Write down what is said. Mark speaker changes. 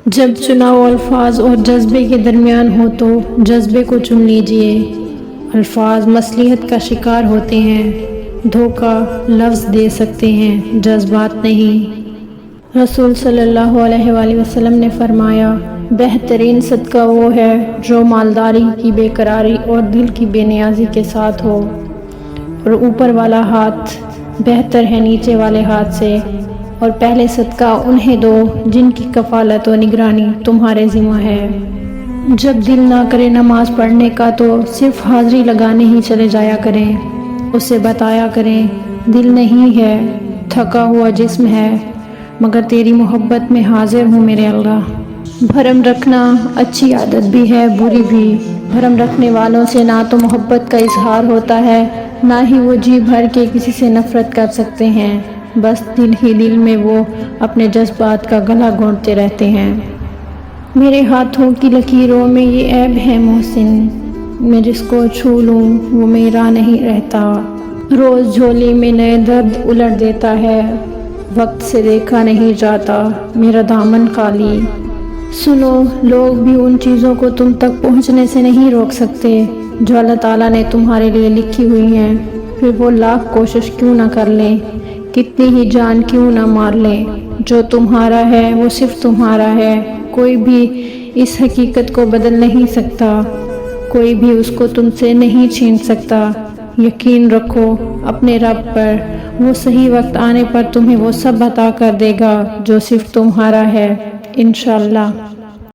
Speaker 1: جب چناؤ الفاظ اور جذبے کے درمیان ہو تو جذبے کو چن لیجئے۔ الفاظ مصلحت کا شکار ہوتے ہیں، دھوکہ لفظ دے سکتے ہیں، جذبات نہیں۔ رسول صلی اللہ علیہ وآلہ وسلم نے فرمایا، بہترین صدقہ وہ ہے جو مالداری کی بے قراری اور دل کی بے نیازی کے ساتھ ہو، اور اوپر والا ہاتھ بہتر ہے نیچے والے ہاتھ سے، اور پہلے صدقہ انہیں دو جن کی کفالت و نگرانی تمہارے ذمہ ہے۔ جب دل نہ کرے نماز پڑھنے کا تو صرف حاضری لگانے ہی چلے جایا کریں، اسے بتایا کریں دل نہیں ہے، تھکا ہوا جسم ہے، مگر تیری محبت میں حاضر ہوں میرے اللہ۔ بھرم رکھنا اچھی عادت بھی ہے، بری بھی۔ بھرم رکھنے والوں سے نہ تو محبت کا اظہار ہوتا ہے، نہ ہی وہ جی بھر کے کسی سے نفرت کر سکتے ہیں، بس دل ہی دل میں وہ اپنے جذبات کا گلا گھونٹتے رہتے ہیں۔ میرے ہاتھوں کی لکیروں میں یہ عیب ہے محسن، میں جس کو چھو لوں وہ میرا نہیں رہتا۔ روز جھولی میں نئے درد الٹ دیتا ہے، وقت سے دیکھا نہیں جاتا میرا دامن خالی۔ سنو، لوگ بھی ان چیزوں کو تم تک پہنچنے سے نہیں روک سکتے جو اللہ تعالیٰ نے تمہارے لیے لکھی ہوئی ہیں، پھر وہ لاکھ کوشش کیوں نہ کر لیں، کتنی ہی جان کیوں نہ مار لیں۔ جو تمہارا ہے وہ صرف تمہارا ہے، کوئی بھی اس حقیقت کو بدل نہیں سکتا، کوئی بھی اس کو تم سے نہیں چھین سکتا۔ یقین رکھو اپنے رب پر، وہ صحیح وقت آنے پر تمہیں وہ سب عطا کر دے گا جو صرف تمہارا ہے، انشاءاللہ۔